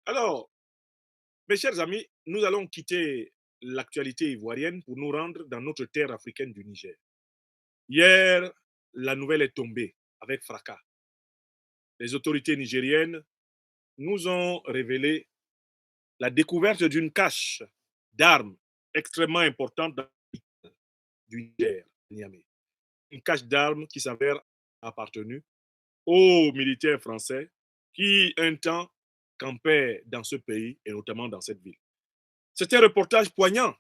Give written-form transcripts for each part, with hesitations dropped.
Alors, mes chers amis, nous allons quitter l'actualité ivoirienne pour nous rendre dans notre terre africaine du Niger. Hier, la nouvelle est tombée avec fracas. Les autorités nigériennes nous ont révélé la découverte d'une cache d'armes extrêmement importante dans du Niger, Niamey. Une cache d'armes qui s'avère appartenue aux militaires français qui, un temps, campaient dans ce pays et notamment dans cette ville. C'était un reportage poignant.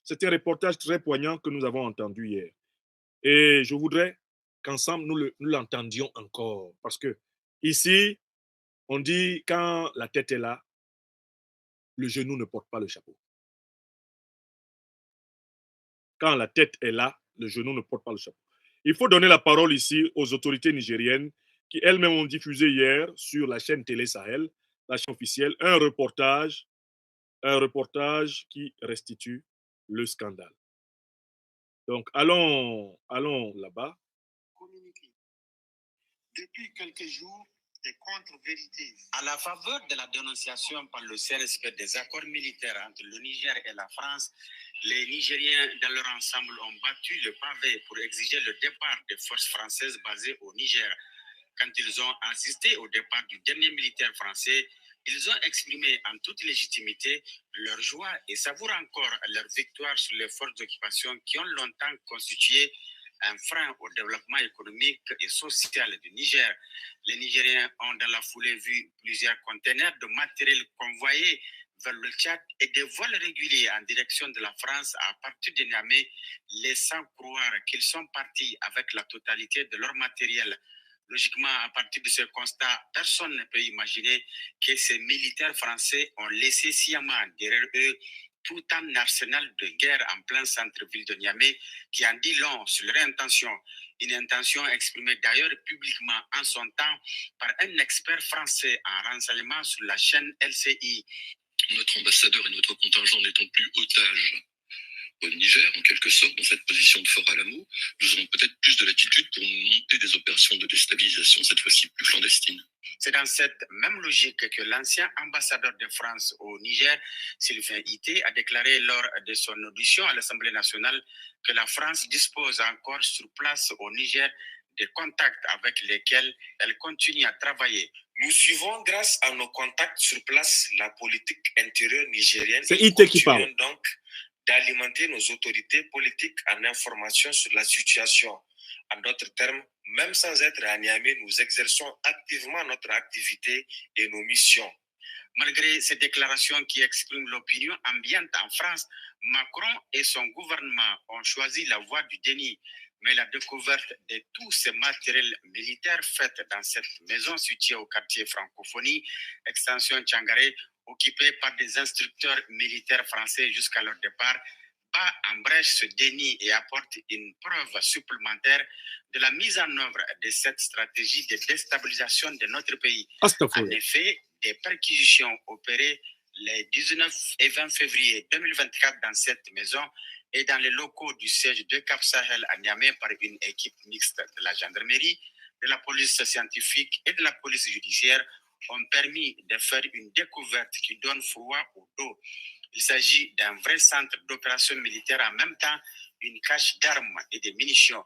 C'était un reportage très poignant que nous avons entendu hier. Et je voudrais qu'ensemble, nous l'entendions encore. Parce que ici, on dit quand la tête est là, le genou ne porte pas le chapeau. Quand la tête est là, le genou ne porte pas le chapeau. Il faut donner la parole ici aux autorités nigériennes qui elles-mêmes ont diffusé hier sur la chaîne Télé Sahel, la chaîne officielle, un reportage qui restitue le scandale. Donc allons là-bas. Communiqué. Depuis quelques jours, des contre-vérités. À la faveur de la dénonciation par le CNSP des accords militaires entre le Niger et la France, les Nigériens dans leur ensemble ont battu le pavé pour exiger le départ des forces françaises basées au Niger. Quand ils ont assisté au départ du dernier militaire français, ils ont exprimé en toute légitimité leur joie et savourent encore leur victoire sur les forces d'occupation qui ont longtemps constitué un frein au développement économique et social du Niger. Les Nigériens ont dans la foulée vu plusieurs conteneurs de matériel convoyés vers le Tchad et des vols réguliers en direction de la France à partir de Niamey, laissant croire qu'ils sont partis avec la totalité de leur matériel. Logiquement, à partir de ce constat, personne ne peut imaginer que ces militaires français ont laissé sciemment derrière eux tout un arsenal de guerre en plein centre-ville de Niamey qui en dit long sur leur intention. Une intention exprimée d'ailleurs publiquement en son temps par un expert français en renseignement sur la chaîne LCI. Notre ambassadeur et notre contingent n'étant plus otages au Niger, en quelque sorte, dans cette position de Fort Alamo, nous aurons peut-être plus de latitude pour monter des opérations de déstabilisation, cette fois-ci plus clandestines. C'est dans cette même logique que l'ancien ambassadeur de France au Niger, Sylvain Ité, a déclaré lors de son audition à l'Assemblée nationale que la France dispose encore sur place au Niger des contacts avec lesquels elle continue à travailler. Nous suivons, grâce à nos contacts sur place, la politique intérieure nigérienne. C'est Ité qui parle. Donc d'alimenter nos autorités politiques en information sur la situation. En d'autres termes, même sans être à Niamey, nous exerçons activement notre activité et nos missions. Malgré ces déclarations qui expriment l'opinion ambiante en France, Macron et son gouvernement ont choisi la voie du déni. Mais la découverte de tous ces matériels militaires faits dans cette maison située au quartier Francophonie, extension Tchangaré, occupée par des instructeurs militaires français jusqu'à leur départ, bat en brèche ce déni et apporte une preuve supplémentaire de la mise en œuvre de cette stratégie de déstabilisation de notre pays. En effet, des perquisitions opérées les 19 et 20 février 2024 dans cette maison et dans les locaux du siège de Cap Sahel à Niamey par une équipe mixte de la gendarmerie, de la police scientifique et de la police judiciaire ont permis de faire une découverte qui donne froid au dos. Il s'agit d'un vrai centre d'opération militaire, en même temps une cache d'armes et de munitions.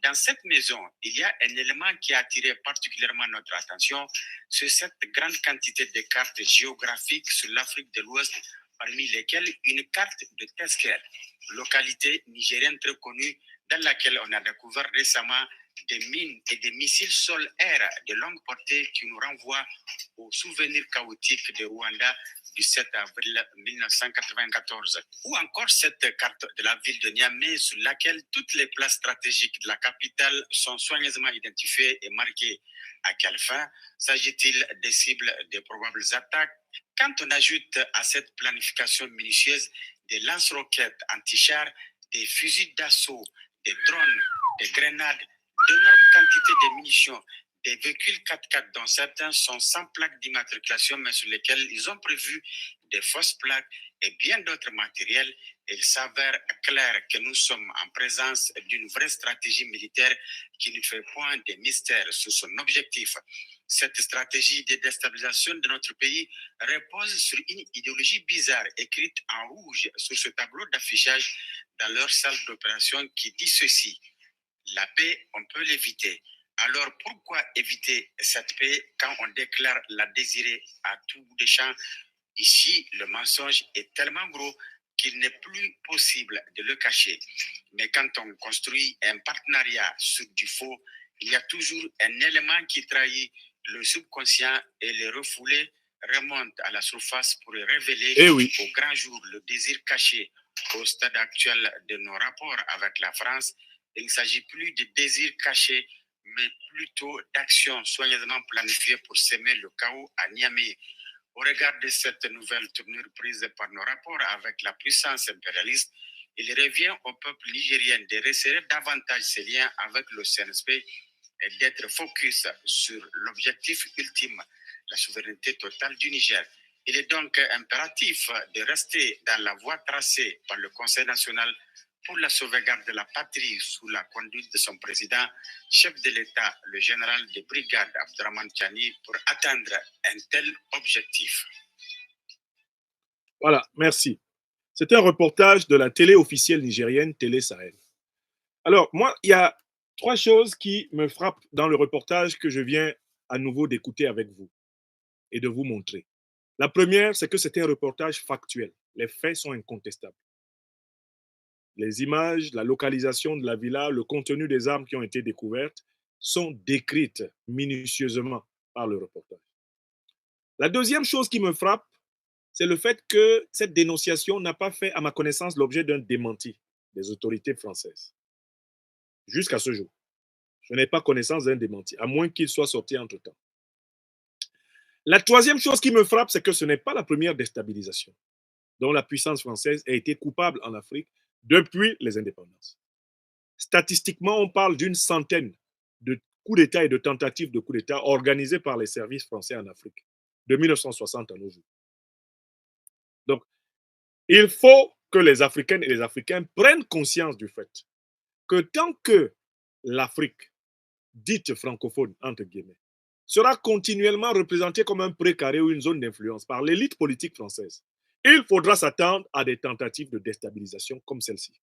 Dans cette maison, il y a un élément qui a attiré particulièrement notre attention, c'est cette grande quantité de cartes géographiques sur l'Afrique de l'Ouest, parmi lesquelles une carte de Tesker, localité nigérienne très connue dans laquelle on a découvert récemment des mines et des missiles sol-air de longue portée qui nous renvoient aux souvenirs chaotiques de Rwanda du 7 avril 1994. Ou encore cette carte de la ville de Niamey sur laquelle toutes les places stratégiques de la capitale sont soigneusement identifiées et marquées. À quelle fin s'agit-il des cibles des probables attaques? Quand on ajoute à cette planification minutieuse des lance-roquettes anti-chars, des fusils d'assaut, des drones, des grenades, d'énormes quantités de munitions, des véhicules 4x4 dont certains sont sans plaque d'immatriculation, mais sur lesquels ils ont prévu des fausses plaques et bien d'autres matériels, il s'avère clair que nous sommes en présence d'une vraie stratégie militaire qui ne fait point de mystère sur son objectif. Cette stratégie de déstabilisation de notre pays repose sur une idéologie bizarre écrite en rouge sur ce tableau d'affichage dans leur salle d'opération qui dit ceci: la paix, on peut l'éviter. Alors pourquoi éviter cette paix quand on déclare la désirer à tout bout de champ? Ici, le mensonge est tellement gros qu'il n'est plus possible de le cacher. Mais quand on construit un partenariat sur du faux, il y a toujours un élément qui trahit le subconscient et le refoulé remonte à la surface pour révéler au grand jour le désir caché. Au stade actuel de nos rapports avec la France, il ne s'agit plus de désir caché, mais plutôt d'actions soigneusement planifiées pour semer le chaos à Niamey. Au regard de cette nouvelle tournure prise par nos rapports avec la puissance impérialiste, il revient au peuple nigérien de resserrer davantage ses liens avec le CNSP et d'être focus sur l'objectif ultime, la souveraineté totale du Niger. Il est donc impératif de rester dans la voie tracée par le Conseil national pour la sauvegarde de la patrie sous la conduite de son président, chef de l'État, le général de brigade Abdourahmane Tiani, pour atteindre un tel objectif. Voilà, merci. C'est un reportage de la télé officielle nigérienne, Télé Sahel. Alors, moi, il y a trois choses qui me frappent dans le reportage que je viens à nouveau d'écouter avec vous et de vous montrer. La première, c'est que c'est un reportage factuel. Les faits sont incontestables. Les images, la localisation de la villa, le contenu des armes qui ont été découvertes sont décrites minutieusement par le reportage. La deuxième chose qui me frappe, c'est le fait que cette dénonciation n'a pas fait, à ma connaissance, l'objet d'un démenti des autorités françaises. Jusqu'à ce jour. Je n'ai pas connaissance d'un démenti, à moins qu'il soit sorti entre-temps. La troisième chose qui me frappe, c'est que ce n'est pas la première déstabilisation dont la puissance française a été coupable en Afrique depuis les indépendances. Statistiquement, on parle d'une centaine de coups d'État et de tentatives de coups d'État organisés par les services français en Afrique, de 1960 à nos jours. Donc, il faut que les Africaines et les Africains prennent conscience du fait que tant que l'Afrique, dite francophone, entre guillemets, sera continuellement représentée comme un précaré ou une zone d'influence par l'élite politique française, il faudra s'attendre à des tentatives de déstabilisation comme celle-ci.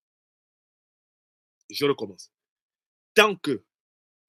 Je recommence. Tant que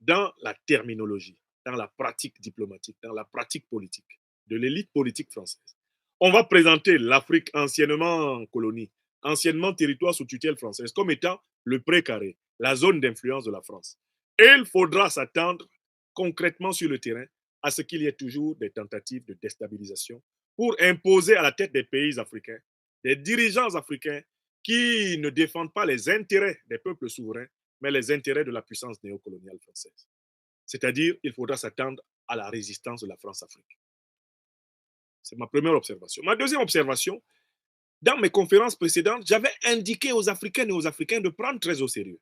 dans la terminologie, dans la pratique diplomatique, dans la pratique politique de l'élite politique française, on va présenter l'Afrique anciennement colonie, anciennement territoire sous tutelle française, comme étant le précaré, la zone d'influence de la France. Et il faudra s'attendre concrètement sur le terrain à ce qu'il y ait toujours des tentatives de déstabilisation pour imposer à la tête des pays africains des dirigeants africains qui ne défendent pas les intérêts des peuples souverains, mais les intérêts de la puissance néocoloniale française. C'est-à-dire, il faudra s'attendre à la résistance de la France-Afrique. C'est ma première observation. Ma deuxième observation, dans mes conférences précédentes, j'avais indiqué aux Africaines et aux Africains de prendre très au sérieux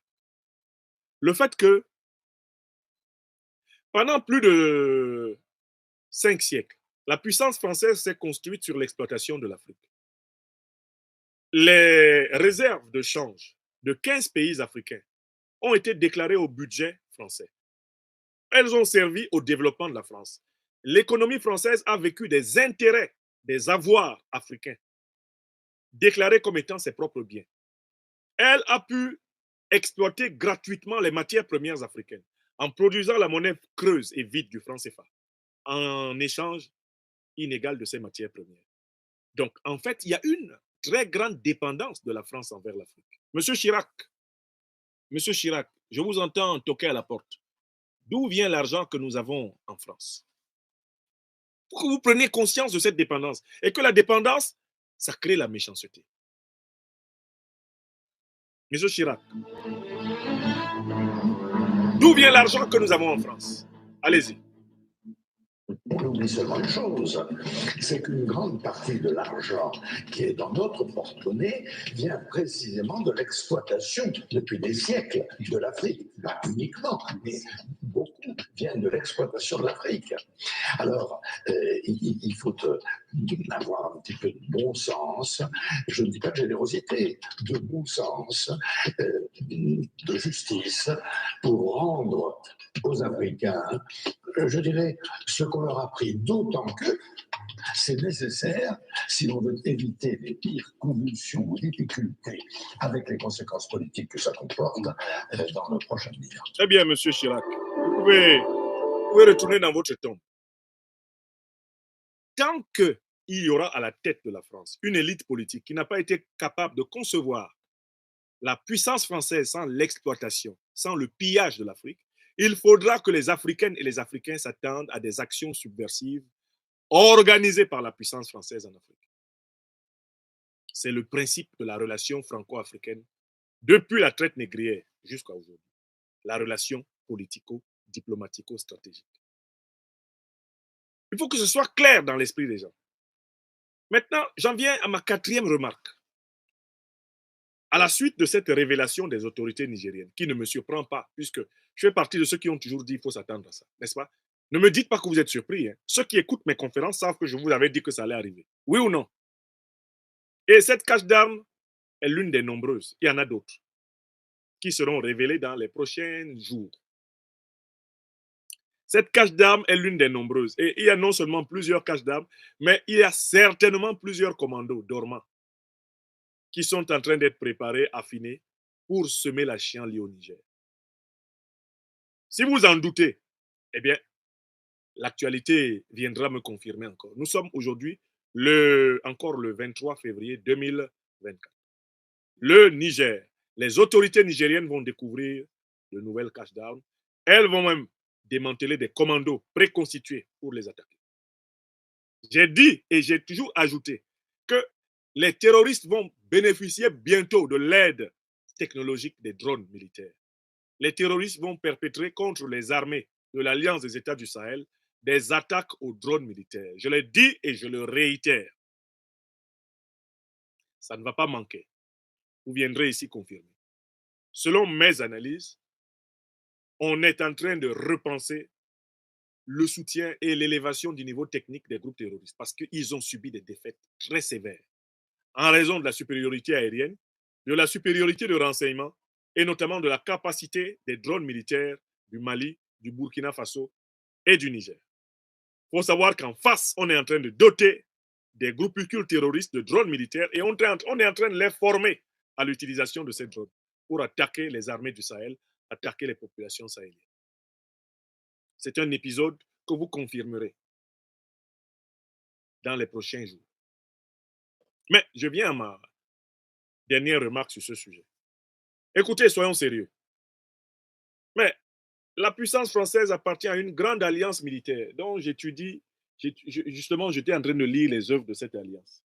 le fait que pendant plus de 5 siècles, la puissance française s'est construite sur l'exploitation de l'Afrique. Les réserves de change de 15 pays africains ont été déclarées au budget français. Elles ont servi au développement de la France. L'économie française a vécu des intérêts, des avoirs africains, déclarés comme étant ses propres biens. Elle a pu exploiter gratuitement les matières premières africaines en produisant la monnaie creuse et vide du franc CFA en échange inégal de ces matières premières. Donc, en fait, il y a une très grande dépendance de la France envers l'Afrique. Monsieur Chirac, je vous entends toquer à la porte. D'où vient l'argent que nous avons en France? Pour que vous preniez conscience de cette dépendance et que la dépendance, ça crée la méchanceté. Monsieur Chirac, d'où vient l'argent que nous avons en France? Allez-y. On oublie seulement une chose, c'est qu'une grande partie de l'argent qui est dans notre porte-monnaie vient précisément de l'exploitation depuis des siècles de l'Afrique. Pas uniquement, mais beaucoup viennent de l'exploitation de l'Afrique. Alors, il faut avoir un petit peu de bon sens, je ne dis pas de générosité, de bon sens, de justice, pour rendre aux Africains, je dirais, ce qu'on leur a pris, d'autant que c'est nécessaire si l'on veut éviter les pires convulsions ou difficultés avec les conséquences politiques que ça comporte dans le prochain avenir. Très bien, M. Chirac. Vous pouvez retourner dans votre tombe. Tant qu'il y aura à la tête de la France une élite politique qui n'a pas été capable de concevoir la puissance française sans l'exploitation, sans le pillage de l'Afrique, il faudra que les Africaines et les Africains s'attendent à des actions subversives organisées par la puissance française en Afrique. C'est le principe de la relation franco-africaine depuis la traite négrière jusqu'à aujourd'hui. La relation politico-diplomatico-stratégique. Il faut que ce soit clair dans l'esprit des gens. Maintenant, j'en viens à ma 4e remarque. À la suite de cette révélation des autorités nigériennes, qui ne me surprend pas, puisque je fais partie de ceux qui ont toujours dit qu'il faut s'attendre à ça, n'est-ce pas? Ne me dites pas que vous êtes surpris. Hein. Ceux qui écoutent mes conférences savent que je vous avais dit que ça allait arriver. Oui ou non? Et cette cache d'armes est l'une des nombreuses. Il y en a d'autres qui seront révélées dans les prochains jours. Cette cache d'armes est l'une des nombreuses. Et il y a non seulement plusieurs caches d'armes, mais il y a certainement plusieurs commandos dormants qui sont en train d'être préparés, affinés, pour semer la chienlit au Niger. Si vous en doutez, eh bien, l'actualité viendra me confirmer encore. Nous sommes aujourd'hui encore le 23 février 2024. Le Niger, les autorités nigériennes vont découvrir de nouvelles caches d'armes. Elles vont même démanteler des commandos préconstitués pour les attaquer. J'ai dit et j'ai toujours ajouté que les terroristes vont bénéficier bientôt de l'aide technologique des drones militaires. Les terroristes vont perpétrer contre les armées de l'Alliance des États du Sahel des attaques aux drones militaires. Je l'ai dit et je le réitère. Ça ne va pas manquer. Vous viendrez ici confirmer. Selon mes analyses, on est en train de repenser le soutien et l'élévation du niveau technique des groupes terroristes parce qu'ils ont subi des défaites très sévères en raison de la supériorité aérienne, de la supériorité de renseignement et notamment de la capacité des drones militaires du Mali, du Burkina Faso et du Niger. Il faut savoir qu'en face, on est en train de doter des groupuscules terroristes de drones militaires et on est en train de les former à l'utilisation de ces drones pour attaquer les armées du Sahel, attaquer les populations sahéliennes. C'est un épisode que vous confirmerez dans les prochains jours. Mais je viens à ma dernière remarque sur ce sujet. Écoutez, soyons sérieux. Mais la puissance française appartient à une grande alliance militaire dont justement, j'étais en train de lire les œuvres de cette alliance.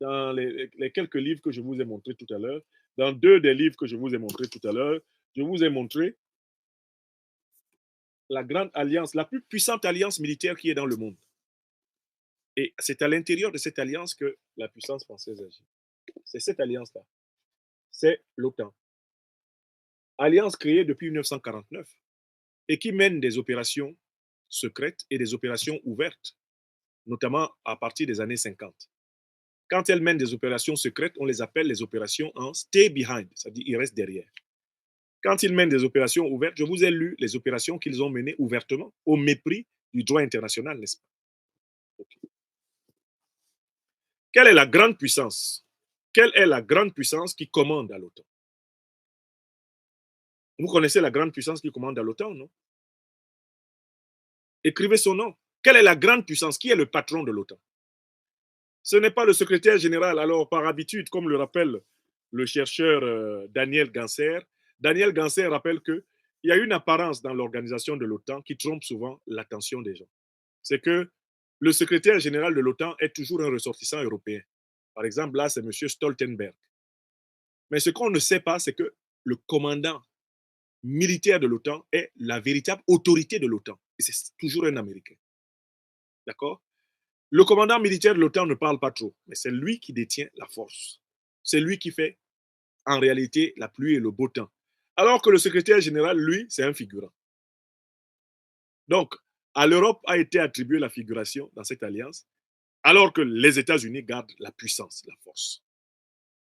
Dans les quelques livres que je vous ai montrés tout à l'heure, dans 2 des livres que je vous ai montrés tout à l'heure, je vous ai montré la grande alliance, la plus puissante alliance militaire qui est dans le monde. Et c'est à l'intérieur de cette alliance que la puissance française agit. C'est cette alliance-là. C'est l'OTAN. Alliance créée depuis 1949 et qui mène des opérations secrètes et des opérations ouvertes, notamment à partir des années 50. Quand elle mène des opérations secrètes, on les appelle les opérations en stay behind, c'est-à-dire ils restent derrière. Quand ils mènent des opérations ouvertes, je vous ai lu les opérations qu'ils ont menées ouvertement, au mépris du droit international, n'est-ce pas? Okay. Quelle est la grande puissance? Quelle est la grande puissance qui commande à l'OTAN? Vous connaissez la grande puissance qui commande à l'OTAN, non? Écrivez son nom. Quelle est la grande puissance? Qui est le patron de l'OTAN? Ce n'est pas le secrétaire général. Alors, par habitude, comme le rappelle le chercheur Daniel Ganser, Daniel Ganser rappelle qu'il y a une apparence dans l'organisation de l'OTAN qui trompe souvent l'attention des gens. C'est que le secrétaire général de l'OTAN est toujours un ressortissant européen. Par exemple, là, c'est M. Stoltenberg. Mais ce qu'on ne sait pas, c'est que le commandant militaire de l'OTAN est la véritable autorité de l'OTAN. Et c'est toujours un Américain. D'accord? Le commandant militaire de l'OTAN ne parle pas trop, mais c'est lui qui détient la force. C'est lui qui fait, en réalité, la pluie et le beau temps. Alors que le secrétaire général, lui, c'est un figurant. Donc, à l'Europe a été attribuée la figuration dans cette alliance, alors que les États-Unis gardent la puissance, la force.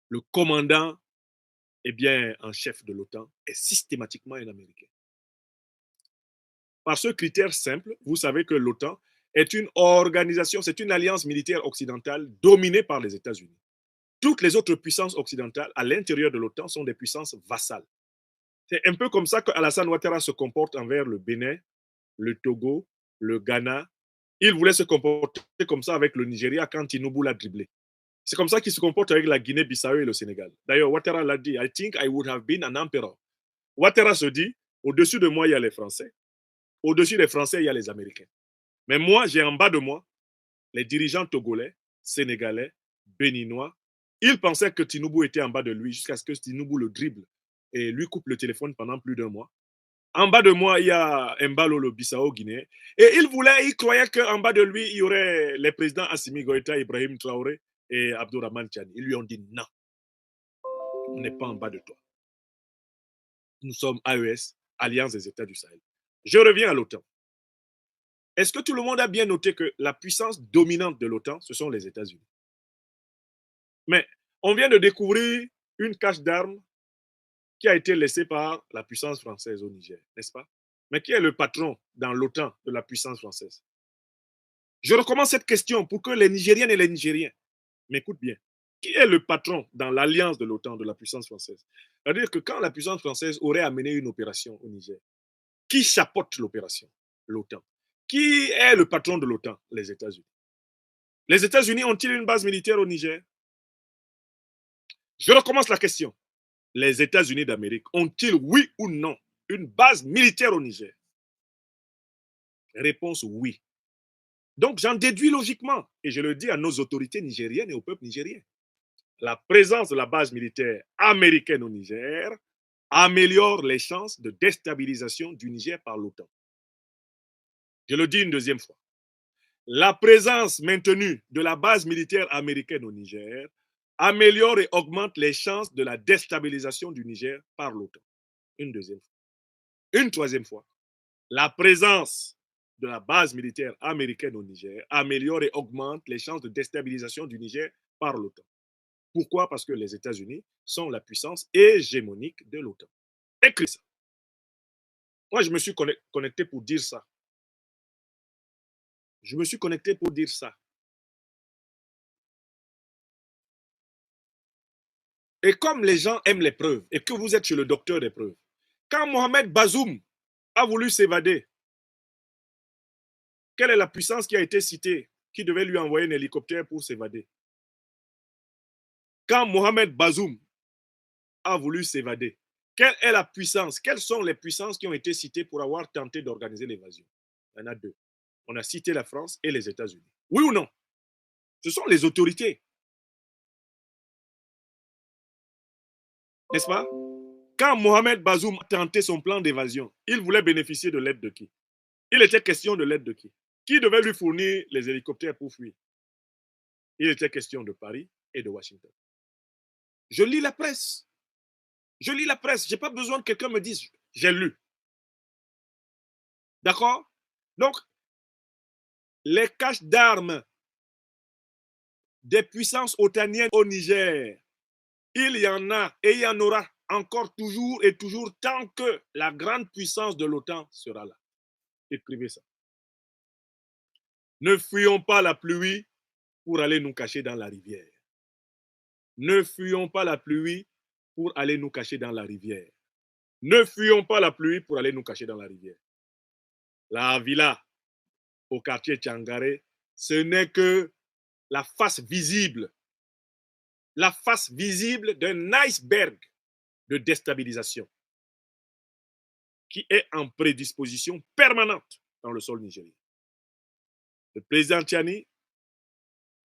Le commandant, eh bien, en chef de l'OTAN est systématiquement un Américain. Par ce critère simple, vous savez que l'OTAN est une organisation, c'est une alliance militaire occidentale dominée par les États-Unis. Toutes les autres puissances occidentales à l'intérieur de l'OTAN sont des puissances vassales. C'est un peu comme ça que Alassane Ouattara se comporte envers le Bénin, le Togo, le Ghana. Il voulait se comporter comme ça avec le Nigeria quand Tinubu l'a dribblé. C'est comme ça qu'il se comporte avec la Guinée-Bissau et le Sénégal. D'ailleurs, Ouattara l'a dit, I think I would have been an emperor. Ouattara se dit, au-dessus de moi, il y a les Français. Au-dessus des Français, il y a les Américains. Mais moi, j'ai en bas de moi les dirigeants togolais, sénégalais, béninois. Il pensait que Tinubu était en bas de lui jusqu'à ce que Tinubu le dribble et lui coupe le téléphone pendant plus d'1 mois. En bas de moi, il y a Mbalo, le Bissau guinéen. Et il croyait qu'en bas de lui, il y aurait les présidents Assimi Goïta, Ibrahim Traoré et Abdourahmane Tiani. Ils lui ont dit non, on n'est pas en bas de toi. Nous sommes AES, Alliance des États du Sahel. Je reviens à l'OTAN. Est-ce que tout le monde a bien noté que la puissance dominante de l'OTAN, ce sont les États-Unis? Mais on vient de découvrir une cache d'armes qui a été laissée par la puissance française au Niger, n'est-ce pas? Mais qui est le patron dans l'OTAN de la puissance française? Je recommence cette question pour que les Nigériennes et les Nigériens m'écoutent bien. Qui est le patron dans l'alliance de l'OTAN de la puissance française? C'est-à-dire que quand la puissance française aurait amené une opération au Niger, qui chapeaute l'opération? L'OTAN. Qui est le patron de l'OTAN? Les États-Unis. Les États-Unis ont-ils une base militaire au Niger? Je recommence la question. Les États-Unis d'Amérique ont-ils, oui ou non, une base militaire au Niger? Réponse oui. Donc j'en déduis logiquement, et je le dis à nos autorités nigériennes et au peuple nigérien, la présence de la base militaire américaine au Niger améliore les chances de déstabilisation du Niger par l'OTAN. Je le dis une deuxième fois. La présence maintenue de la base militaire américaine au Niger améliore et augmente les chances de la déstabilisation du Niger par l'OTAN. Une deuxième fois. Une troisième fois. La présence de la base militaire américaine au Niger améliore et augmente les chances de déstabilisation du Niger par l'OTAN. Pourquoi? Parce que les États-Unis sont la puissance hégémonique de l'OTAN. Écris ça. Moi, je me suis connecté pour dire ça. Je me suis connecté pour dire ça. Et comme les gens aiment les preuves et que vous êtes chez le docteur des preuves, quand Mohamed Bazoum a voulu s'évader, quelle est la puissance qui a été citée qui devait lui envoyer un hélicoptère pour s'évader? Quand Mohamed Bazoum a voulu s'évader, quelle est la puissance? Quelles sont les puissances qui ont été citées pour avoir tenté d'organiser l'évasion? Il y en a deux. On a cité la France et les États-Unis. Oui ou non? Ce sont les autorités. N'est-ce pas? Quand Mohamed Bazoum a tenté son plan d'évasion, il voulait bénéficier de l'aide de qui? Il était question de l'aide de qui? Qui devait lui fournir les hélicoptères pour fuir? Il était question de Paris et de Washington. Je lis la presse. Je lis la presse. Je n'ai pas besoin que quelqu'un me dise. J'ai lu. D'accord? Donc, les caches d'armes des puissances otaniennes au Niger, il y en a et il y en aura encore toujours et toujours tant que la grande puissance de l'OTAN sera là. Écrivez ça. Ne fuyons pas la pluie pour aller nous cacher dans la rivière. Ne fuyons pas la pluie pour aller nous cacher dans la rivière. Ne fuyons pas la pluie pour aller nous cacher dans la rivière. La villa au quartier Tchangaré, ce n'est que la face visible d'un iceberg de déstabilisation qui est en prédisposition permanente dans le sol nigérien. Le président Tiani,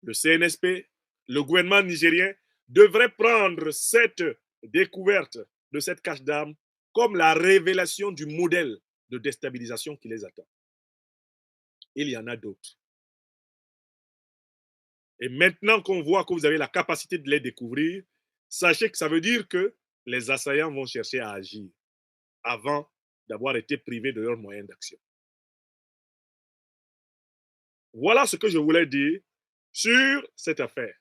le CNSP, le gouvernement nigérien devrait prendre cette découverte de cette cache d'armes comme la révélation du modèle de déstabilisation qui les attend. Il y en a d'autres. Et maintenant qu'on voit que vous avez la capacité de les découvrir, sachez que ça veut dire que les assaillants vont chercher à agir avant d'avoir été privés de leurs moyens d'action. Voilà ce que je voulais dire sur cette affaire,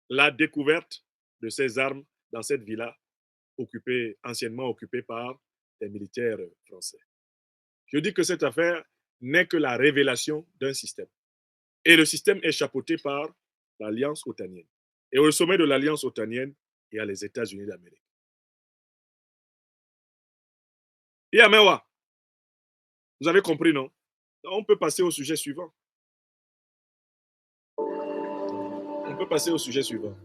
la découverte de ces armes dans cette villa anciennement occupée par des militaires français. Je dis que cette affaire n'est que la révélation d'un système. Et le système est chapeauté par l'Alliance otanienne. Et au sommet de l'Alliance otanienne, il y a les États-Unis d'Amérique. Yamewa, vous avez compris, non? On peut passer au sujet suivant. On peut passer au sujet suivant.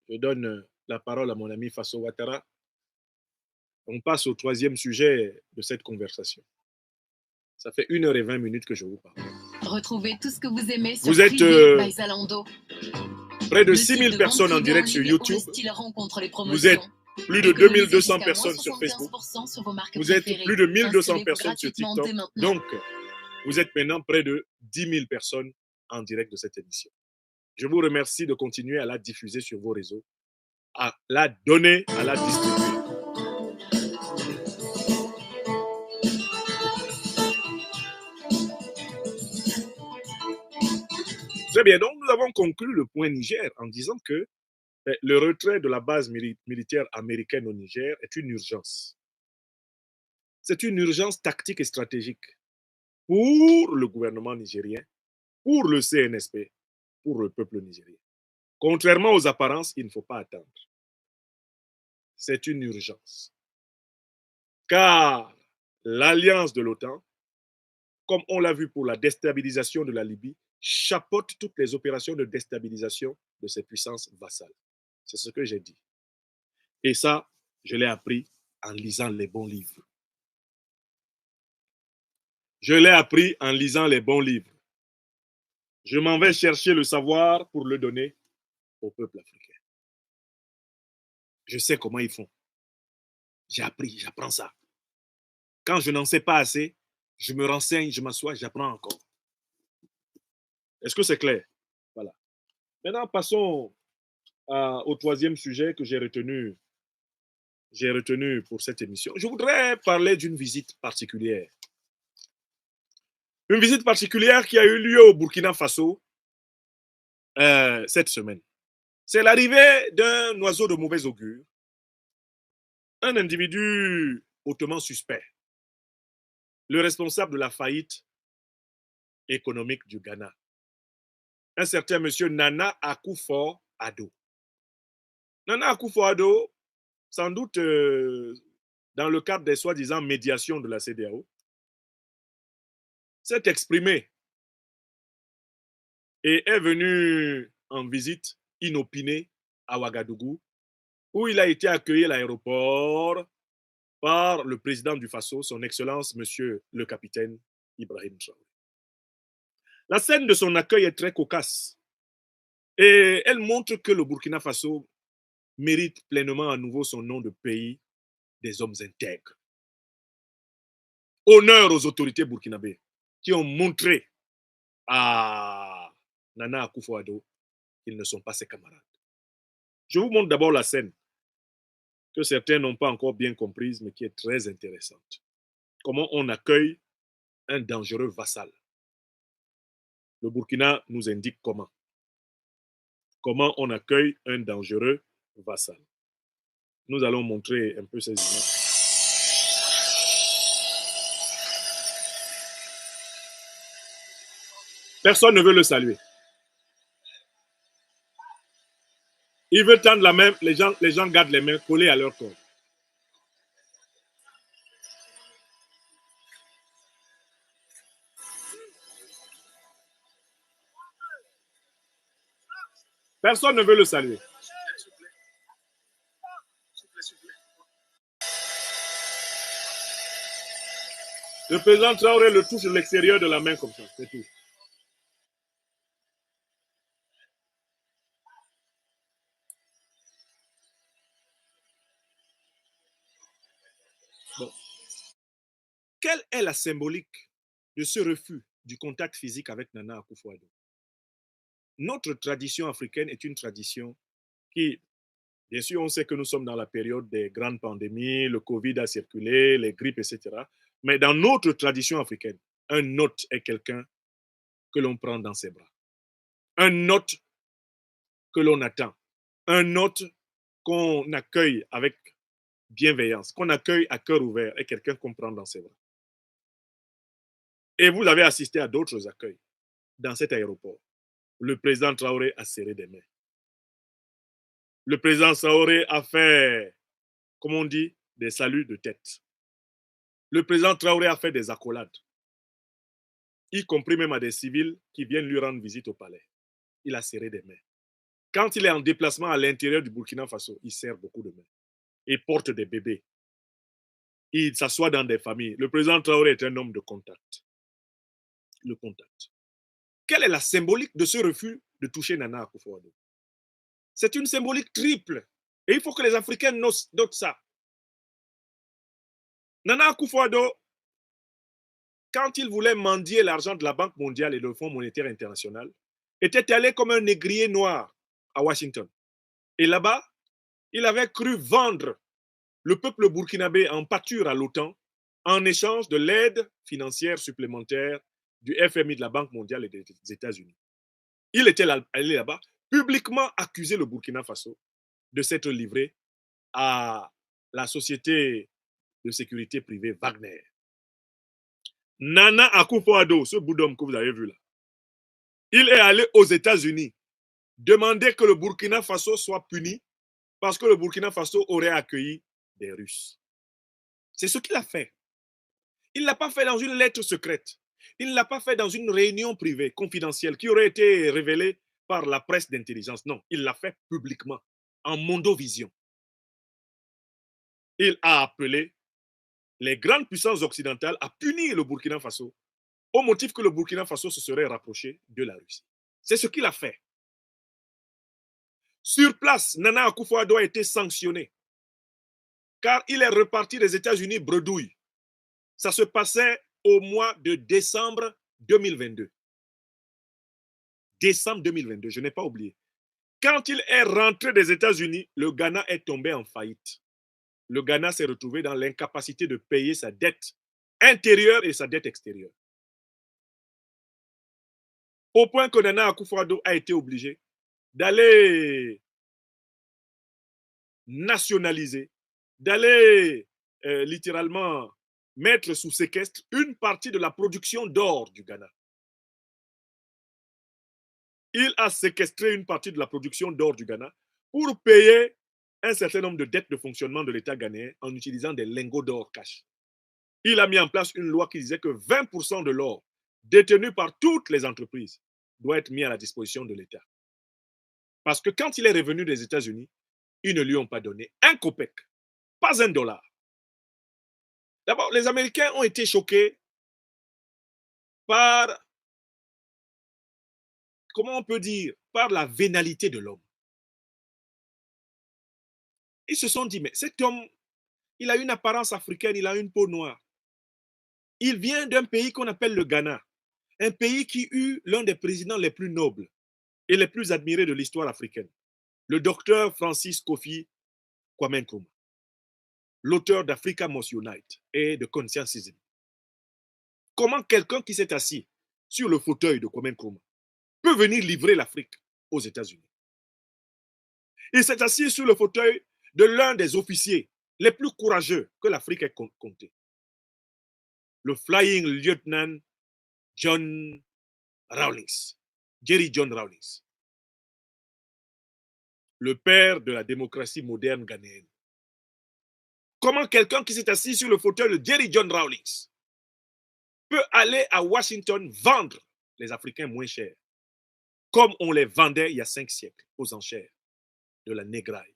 Je donne la parole à mon ami Faso Ouattara. On passe au troisième sujet de cette conversation. Ça fait 1h20 que je vous parle. Retrouvez tout ce que vous aimez sur Vous êtes près de 6000 personnes en direct sur YouTube. Vous êtes plus de 2200 personnes sur Facebook. Vous êtes plus de 1200 personnes sur TikTok. Donc, vous êtes maintenant près de 10 000 personnes en direct de cette émission. Je vous remercie de continuer à la diffuser sur vos réseaux, à la donner, à la distribuer. Très bien, donc nous avons conclu le point Niger en disant que le retrait de la base militaire américaine au Niger est une urgence. C'est une urgence tactique et stratégique pour le gouvernement nigérien, pour le CNSP, pour le peuple nigérien. Contrairement aux apparences, il ne faut pas attendre. C'est une urgence. Car l'alliance de l'OTAN, comme on l'a vu pour la déstabilisation de la Libye, chapeaute toutes les opérations de déstabilisation de ces puissances vassales. C'est ce que j'ai dit. Et ça, je l'ai appris en lisant les bons livres. Je l'ai appris en lisant les bons livres. Je m'en vais chercher le savoir pour le donner au peuple africain. Je sais comment ils font. J'ai appris, j'apprends ça. Quand je n'en sais pas assez, je me renseigne, je m'assois, j'apprends encore. Est-ce que c'est clair? Voilà. Maintenant, passons au troisième sujet que j'ai retenu pour cette émission. Je voudrais parler d'une visite particulière. Une visite particulière qui a eu lieu au Burkina Faso cette semaine. C'est l'arrivée d'un oiseau de mauvais augure, un individu hautement suspect, le responsable de la faillite économique du Ghana, un certain monsieur Nana Akufo-Addo. Nana Akufo-Addo, sans doute dans le cadre des soi-disant médiations de la CEDEAO, s'est exprimé et est venu en visite inopinée à Ouagadougou, où il a été accueilli à l'aéroport par le président du Faso, son Excellence, monsieur le capitaine Ibrahim Traoré. La scène de son accueil est très cocasse et elle montre que le Burkina Faso mérite pleinement à nouveau son nom de pays des hommes intègres. Honneur aux autorités burkinabées qui ont montré à Nana Akufo-Addo qu'ils ne sont pas ses camarades. Je vous montre d'abord la scène que certains n'ont pas encore bien comprise, mais qui est très intéressante. Comment on accueille un dangereux vassal. Le Burkina nous indique comment. Comment on accueille un dangereux vassal. Nous allons montrer un peu ces images. Personne ne veut le saluer. Il veut tendre la main, les gens gardent les mains collées à leur corps. Personne ne veut le saluer. Le président Traoré le touche de l'extérieur de la main comme ça, c'est tout. Bon. Quelle est la symbolique de ce refus du contact physique avec Nana Akufo-Addo. Notre tradition africaine est une tradition qui, bien sûr, on sait que nous sommes dans la période des grandes pandémies, le Covid a circulé, les grippes, etc. Mais dans notre tradition africaine, un hôte est quelqu'un que l'on prend dans ses bras. Un hôte que l'on attend. Un hôte qu'on accueille avec bienveillance, qu'on accueille à cœur ouvert est quelqu'un qu'on prend dans ses bras. Et vous avez assisté à d'autres accueils dans cet aéroport. Le président Traoré a serré des mains. Le président Traoré a fait, comme on dit, des saluts de tête. Le président Traoré a fait des accolades, y compris même à des civils qui viennent lui rendre visite au palais. Il a serré des mains. Quand il est en déplacement à l'intérieur du Burkina Faso, il serre beaucoup de mains. Il porte des bébés. Il s'assoit dans des familles. Le président Traoré est un homme de contact. Le contact. Quelle est la symbolique de ce refus de toucher Nana Akufo-Addo? C'est une symbolique triple. Et il faut que les Africains notent ça. Nana Akufo-Addo, quand il voulait mendier l'argent de la Banque mondiale et du Fonds monétaire international, était allé comme un négrier noir à Washington. Et là-bas, il avait cru vendre le peuple burkinabé en pâture à l'OTAN en échange de l'aide financière supplémentaire du FMI, de la Banque mondiale et des États-Unis. Il était allé là-bas, publiquement accuser le Burkina Faso de s'être livré à la société de sécurité privée Wagner. Nana Akufo-Addo, ce bout d'homme que vous avez vu là, il est allé aux États-Unis demander que le Burkina Faso soit puni parce que le Burkina Faso aurait accueilli des Russes. C'est ce qu'il a fait. Il ne l'a pas fait dans une lettre secrète. Il ne l'a pas fait dans une réunion privée, confidentielle, qui aurait été révélée par la presse d'intelligence. Non, il l'a fait publiquement, en mondovision. Il a appelé les grandes puissances occidentales à punir le Burkina Faso au motif que le Burkina Faso se serait rapproché de la Russie. C'est ce qu'il a fait. Sur place, Nana Akufo-Addo a été sanctionné car il est reparti des États-Unis bredouille. Ça se passait au mois de décembre 2022. Décembre 2022, je n'ai pas oublié. Quand il est rentré des États-Unis, le Ghana est tombé en faillite. Le Ghana s'est retrouvé dans l'incapacité de payer sa dette intérieure et sa dette extérieure. Au point que Nana Akufo-Addo a été obligé d'aller nationaliser, d'aller littéralement mettre sous séquestre une partie de la production d'or du Ghana. Il a séquestré une partie de la production d'or du Ghana pour payer un certain nombre de dettes de fonctionnement de l'État ghanéen en utilisant des lingots d'or cash. Il a mis en place une loi qui disait que 20% de l'or détenu par toutes les entreprises doit être mis à la disposition de l'État. Parce que quand il est revenu des États-Unis, ils ne lui ont pas donné un copec, pas $1. D'abord, les Américains ont été choqués par, comment on peut dire, par la vénalité de l'homme. Ils se sont dit, mais cet homme, il a une apparence africaine, il a une peau noire. Il vient d'un pays qu'on appelle le Ghana, un pays qui eut l'un des présidents les plus nobles et les plus admirés de l'histoire africaine, le docteur Francis Kofi Kwame Nkrumah, l'auteur d'Africa Must Unite et de Conscientism. Comment quelqu'un qui s'est assis sur le fauteuil de Kwame Nkrumah peut venir livrer l'Afrique aux États-Unis? Il s'est assis sur le fauteuil de l'un des officiers les plus courageux que l'Afrique ait compté, le Flying Lieutenant John Rawlings, Jerry John Rawlings, le père de la démocratie moderne ghanéenne. Comment quelqu'un qui s'est assis sur le fauteuil de Jerry John Rawlings peut aller à Washington vendre les Africains moins chers, comme on les vendait il y a 5 siècles aux enchères de la négraille?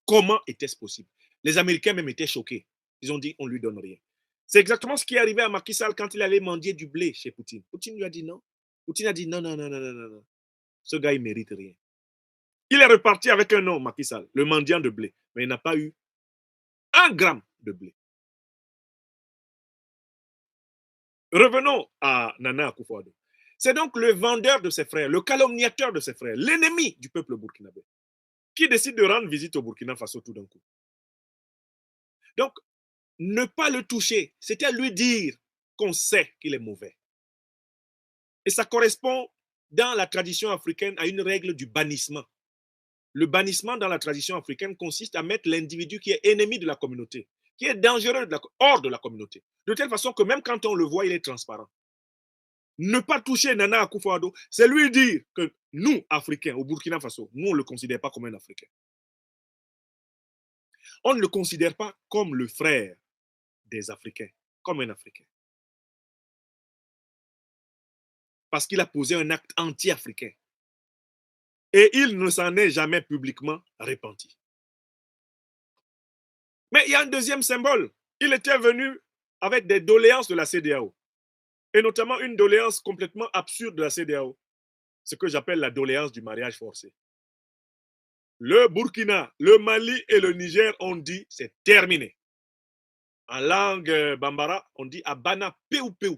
Comment était-ce possible? Les Américains même étaient choqués. Ils ont dit, on ne lui donne rien. C'est exactement ce qui est arrivé à Macky Sall quand il allait mendier du blé chez Poutine. Poutine lui a dit non. Poutine a dit non, non, non, non, non, non. Ce gars, il ne mérite rien. Il est reparti avec un nom, Macky Sall, le mendiant de blé. Mais il n'a pas eu 1 gramme de blé. Revenons à Nana Akufo-Addo. C'est donc le vendeur de ses frères, le calomniateur de ses frères, l'ennemi du peuple burkinabé, qui décide de rendre visite au Burkina Faso tout d'un coup. Donc, ne pas le toucher, c'était lui dire qu'on sait qu'il est mauvais. Et ça correspond dans la tradition africaine à une règle du bannissement. Le bannissement dans la tradition africaine consiste à mettre l'individu qui est ennemi de la communauté, qui est dangereux hors de la communauté, de telle façon que même quand on le voit, il est transparent. Ne pas toucher Nana Akufo-Addo, c'est lui dire que nous, Africains, au Burkina Faso, nous, on ne le considère pas comme un Africain. On ne le considère pas comme le frère des Africains, comme un Africain. Parce qu'il a posé un acte anti-africain. Et il ne s'en est jamais publiquement repenti. Mais il y a un deuxième symbole. Il était venu avec des doléances de la CEDEAO. Et notamment une doléance complètement absurde de la CEDEAO. Ce que j'appelle la doléance du mariage forcé. Le Burkina, le Mali et le Niger ont dit c'est terminé. En langue bambara, on dit Abana Peu Peu.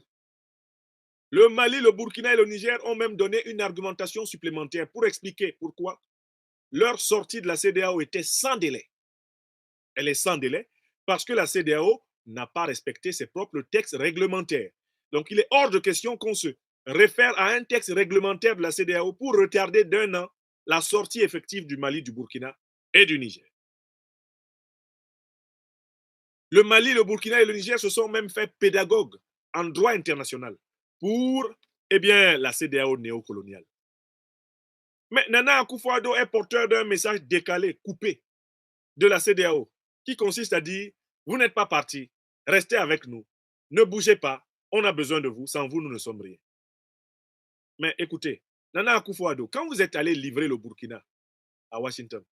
Le Mali, le Burkina et le Niger ont même donné une argumentation supplémentaire pour expliquer pourquoi leur sortie de la CEDEAO était sans délai. Elle est sans délai parce que la CEDEAO n'a pas respecté ses propres textes réglementaires. Donc, il est hors de question qu'on se réfère à un texte réglementaire de la CEDEAO pour retarder d'un an la sortie effective du Mali, du Burkina et du Niger. Le Mali, le Burkina et le Niger se sont même fait pédagogues en droit international pour la CEDEAO néocoloniale. Mais Nana Akufo-Addo est porteur d'un message décalé, coupé de la CEDEAO, qui consiste à dire, vous n'êtes pas partis, restez avec nous, ne bougez pas, on a besoin de vous, sans vous, nous ne sommes rien. Mais écoutez, Nana Akufo-Addo, quand vous êtes allé livrer le Burkina à Washington,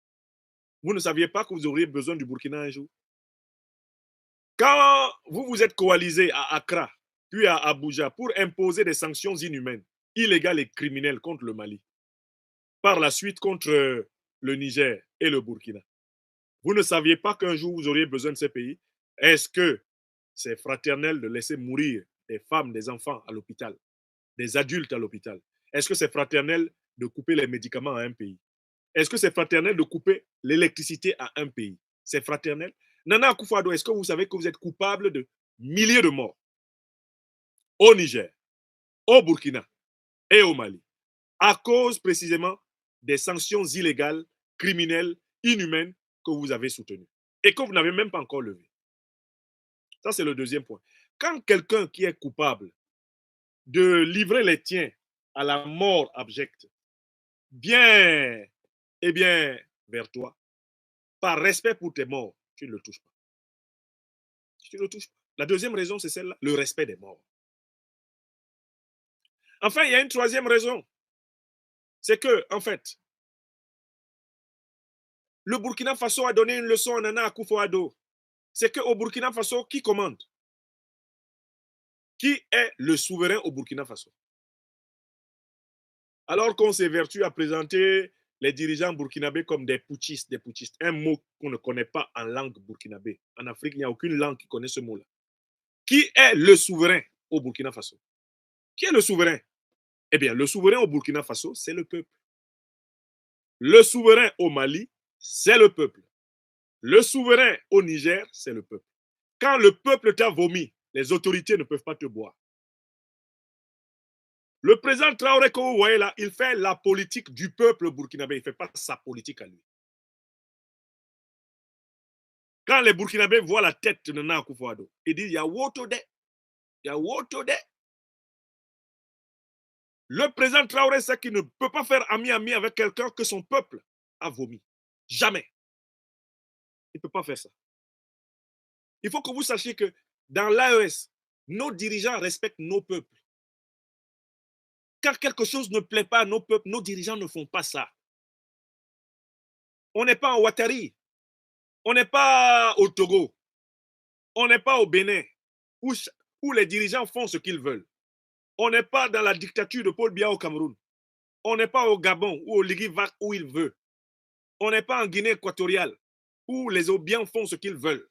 vous ne saviez pas que vous auriez besoin du Burkina un jour? Quand vous vous êtes coalisé à Accra, puis à Abuja, pour imposer des sanctions inhumaines, illégales et criminelles contre le Mali, par la suite contre le Niger et le Burkina, vous ne saviez pas qu'un jour vous auriez besoin de ces pays? Est-ce que c'est fraternel de laisser mourir des femmes, des enfants à l'hôpital, des adultes à l'hôpital? Est-ce que c'est fraternel de couper les médicaments à un pays? Est-ce que c'est fraternel de couper l'électricité à un pays? C'est fraternel? Nana Akufo-Addo, est-ce que vous savez que vous êtes coupable de milliers de morts au Niger, au Burkina et au Mali, à cause précisément des sanctions illégales, criminelles, inhumaines que vous avez soutenues et que vous n'avez même pas encore levées? Ça, c'est le deuxième point. Quand quelqu'un qui est coupable de livrer les tiens à la mort abjecte vient vers toi, par respect pour tes morts, tu ne le touches pas. Tu ne le touches pas. La deuxième raison, c'est celle-là, le respect des morts. Enfin, il y a une troisième raison. C'est que, en fait, le Burkina Faso a donné une leçon à Nana Akufo-Addo. C'est qu'au Burkina Faso, qui commande? Qui est le souverain au Burkina Faso? Alors qu'on s'évertue à présenter les dirigeants burkinabés comme des putschistes, un mot qu'on ne connaît pas en langue burkinabé. En Afrique, il n'y a aucune langue qui connaît ce mot-là. Qui est le souverain au Burkina Faso? Qui est le souverain? Eh bien, le souverain au Burkina Faso, c'est le peuple. Le souverain au Mali, c'est le peuple. Le souverain au Niger, c'est le peuple. Quand le peuple t'a vomi, les autorités ne peuvent pas te boire. Le président Traoré, que vous voyez là, il fait la politique du peuple burkinabé. Il ne fait pas sa politique à lui. Quand les Burkinabés voient la tête de Nana Akufo-Addo, ils disent, il y a Wotode. Il y a Wotode. Le président Traoré sait qu'il ne peut pas faire ami-ami avec quelqu'un que son peuple a vomi. Jamais. Il ne peut pas faire ça. Il faut que vous sachiez que dans l'AES, nos dirigeants respectent nos peuples. Quand quelque chose ne plaît pas à nos peuples, nos dirigeants ne font pas ça. On n'est pas en Ouattari. On n'est pas au Togo. On n'est pas au Bénin, où les dirigeants font ce qu'ils veulent. On n'est pas dans la dictature de Paul Biya au Cameroun. On n'est pas au Gabon ou au Ligui va où il veut. On n'est pas en Guinée équatoriale, où les Obians font ce qu'ils veulent.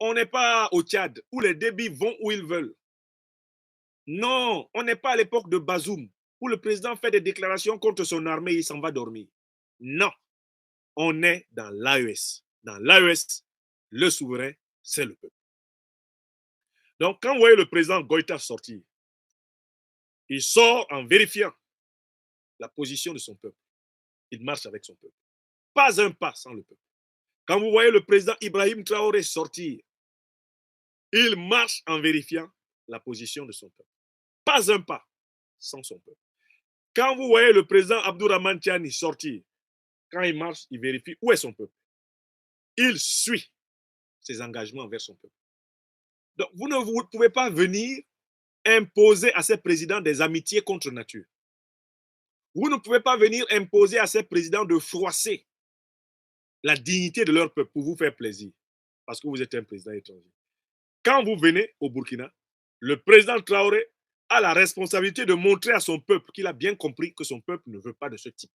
On n'est pas au Tchad, où les Débis vont où ils veulent. Non, on n'est pas à l'époque de Bazoum, où le président fait des déclarations contre son armée et il s'en va dormir. Non, on est dans l'AES. Dans l'AES, le souverain, c'est le peuple. Donc, quand vous voyez le président Goïta sortir, il sort en vérifiant la position de son peuple. Il marche avec son peuple. Pas un pas sans le peuple. Quand vous voyez le président Ibrahim Traoré sortir, il marche en vérifiant la position de son peuple. Pas un pas sans son peuple. Quand vous voyez le président Abdourahmane Tiani sortir, quand il marche, il vérifie où est son peuple. Il suit ses engagements envers son peuple. Donc, vous ne pouvez pas venir imposer à ces présidents des amitiés contre nature. Vous ne pouvez pas venir imposer à ces présidents de froisser la dignité de leur peuple pour vous faire plaisir, parce que vous êtes un président étranger. Quand vous venez au Burkina, le président Traoré a la responsabilité de montrer à son peuple qu'il a bien compris que son peuple ne veut pas de ce type.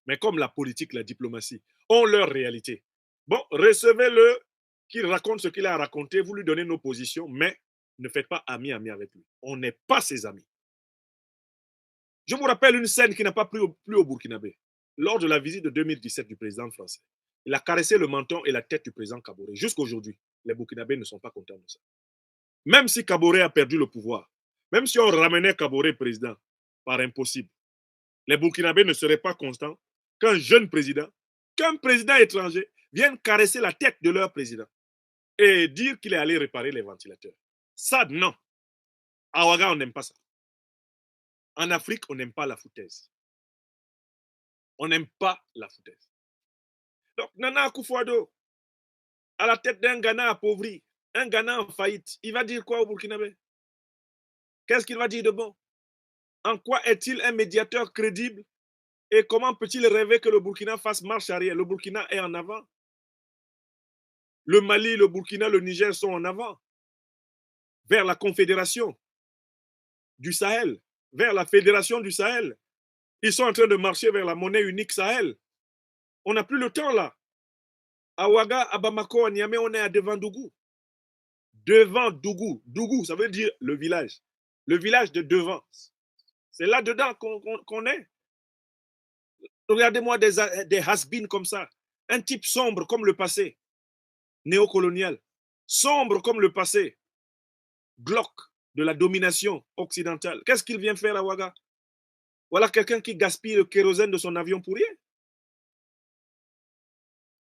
Mais comme la politique, la diplomatie ont leur réalité, bon, recevez-le, qu'il raconte ce qu'il a raconté, vous lui donnez nos positions, mais ne faites pas ami avec lui. On n'est pas ses amis. Je vous rappelle une scène qui n'a pas plu au Burkinabé. Lors de la visite de 2017 du président français, il a caressé le menton et la tête du président Kaboré. Jusqu'aujourd'hui, les Burkinabés ne sont pas contents de ça. Même si Kaboré a perdu le pouvoir, même si on ramenait Kaboré président par impossible, les Burkinabés ne seraient pas contents qu'un jeune président, qu'un président étranger vienne caresser la tête de leur président et dire qu'il est allé réparer les ventilateurs. Ça, non. À Ouaga, on n'aime pas ça. En Afrique, on n'aime pas la foutaise. On n'aime pas la foutaise. Donc, Nana Akufo-Addo, à la tête d'un Ghana appauvri, un Ghana en faillite, il va dire quoi au Burkinabé? Qu'est-ce qu'il va dire de bon? En quoi est-il un médiateur crédible? Et comment peut-il rêver que le Burkina fasse marche arrière? Le Burkina est en avant. Le Mali, le Burkina, le Niger sont en avant. Vers la confédération du Sahel, vers la fédération du Sahel. Ils sont en train de marcher vers la monnaie unique Sahel. On n'a plus le temps là. À Ouaga, à Bamako, à Niamey, on est à devant Dougou. Devant Dougou. Dougou, ça veut dire le village. Le village de devant. C'est là-dedans qu'on est. Regardez-moi des has-been comme ça. Un type sombre comme le passé. Néocolonial. Sombre comme le passé. Glock de la domination occidentale. Qu'est-ce qu'il vient faire à Ouaga? Voilà quelqu'un qui gaspille le kérosène de son avion pour rien.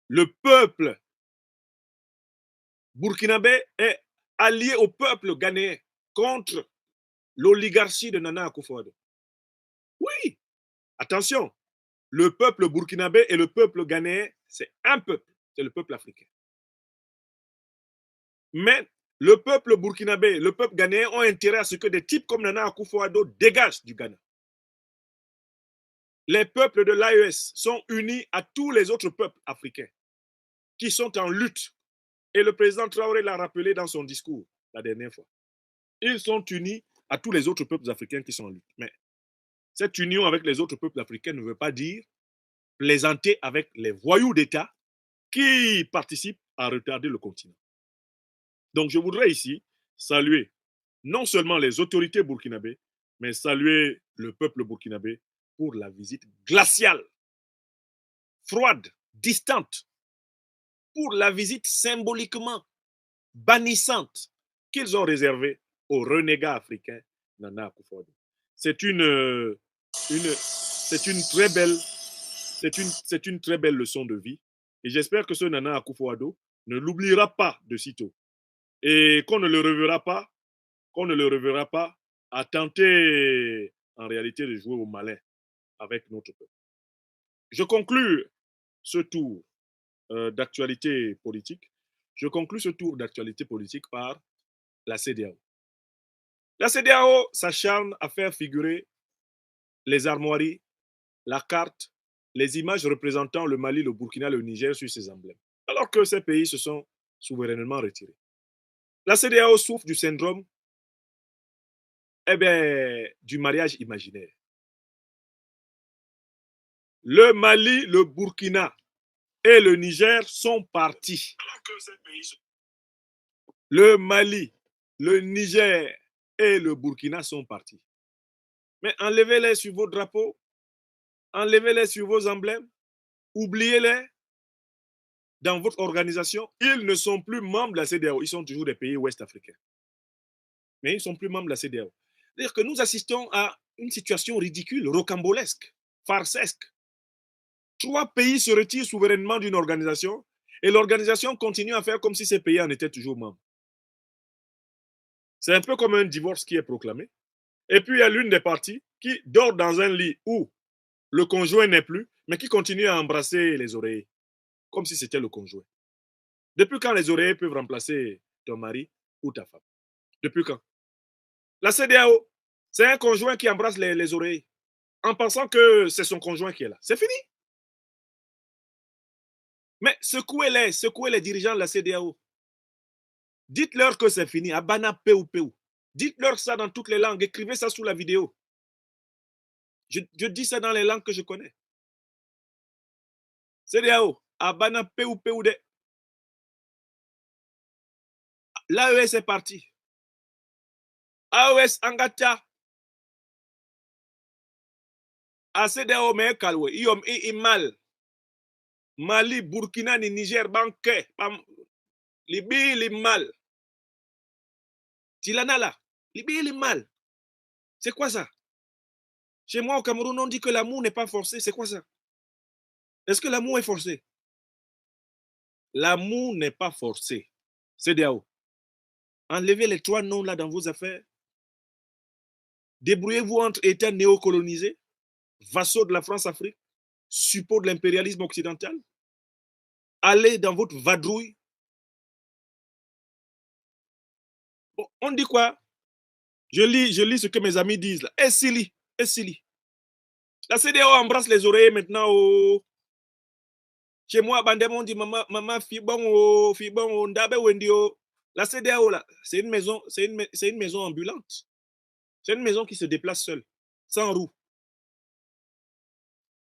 Le peuple burkinabé est allié au peuple ghanéen contre l'oligarchie de Nana Akufo-Addo. Oui, attention, le peuple burkinabé et le peuple ghanéen, c'est un peuple, c'est le peuple africain. Mais le peuple burkinabé, le peuple ghanéen ont intérêt à ce que des types comme Nana Akufo-Addo dégagent du Ghana. Les peuples de l'AES sont unis à tous les autres peuples africains qui sont en lutte. Et le président Traoré l'a rappelé dans son discours la dernière fois. Ils sont unis à tous les autres peuples africains qui sont en lutte. Mais cette union avec les autres peuples africains ne veut pas dire plaisanter avec les voyous d'État qui participent à retarder le continent. Donc je voudrais ici saluer non seulement les autorités burkinabées, mais saluer le peuple burkinabé pour la visite glaciale, froide, distante, pour la visite symboliquement bannissante qu'ils ont réservée au renégat africain Nana Akufo-Addo. C'est une très belle leçon de vie et j'espère que ce Nana Akufo-Addo ne l'oubliera pas de sitôt et qu'on ne le reverra pas à tenter en réalité de jouer au malin avec notre peuple. Je conclue ce tour d'actualité politique. Je conclue ce tour d'actualité politique par la CEDEAO. La CEDEAO s'acharne à faire figurer les armoiries, la carte, les images représentant le Mali, le Burkina, le Niger sur ces emblèmes, alors que ces pays se sont souverainement retirés. La CEDEAO souffre du syndrome du mariage imaginaire. Le Mali, le Burkina et le Niger sont partis. Le Mali, le Niger et le Burkina sont partis. Mais enlevez-les sur vos drapeaux, enlevez-les sur vos emblèmes, oubliez-les dans votre organisation. Ils ne sont plus membres de la CEDEAO, ils sont toujours des pays ouest-africains. Mais ils ne sont plus membres de la CEDEAO. C'est-à-dire que nous assistons à une situation ridicule, rocambolesque, farcesque. 3 pays se retirent souverainement d'une organisation et l'organisation continue à faire comme si ces pays en étaient toujours membres. C'est un peu comme un divorce qui est proclamé. Et puis il y a l'une des parties qui dort dans un lit où le conjoint n'est plus, mais qui continue à embrasser les oreillers, comme si c'était le conjoint. Depuis quand les oreillers peuvent remplacer ton mari ou ta femme? Depuis quand? La CEDEAO, c'est un conjoint qui embrasse les oreillers en pensant que c'est son conjoint qui est là. C'est fini. Mais secouez les dirigeants de la CEDEAO. Dites-leur que c'est fini. Abana peu. Dites-leur ça dans toutes les langues. Écrivez ça sous la vidéo. Je dis ça dans les langues que je connais. CEDEAO, Abana peu de. L'AES est parti. AES Angata. A CEDEAO me kalwe. I mal. Mali, Burkina, ni Niger, Banque, Libye, li mal. Tilana là, Libye, li mal. C'est quoi ça? Chez moi au Cameroun, on dit que l'amour n'est pas forcé. C'est quoi ça? Est-ce que l'amour est forcé? L'amour n'est pas forcé. CEDEAO. Enlevez les 3 noms là dans vos affaires. Débrouillez-vous entre États néocolonisés, vassaux de la France-Afrique, support de l'impérialisme occidental. Allez dans votre vadrouille. Bon, on dit quoi? Je lis ce que mes amis disent là. Et Sili. La CEDEAO embrasse les oreilles maintenant. Chez moi, Bandemon dit maman, fibon, ndabe wendio. La CEDEAO là, c'est une maison ambulante. C'est une maison qui se déplace seule, sans roue.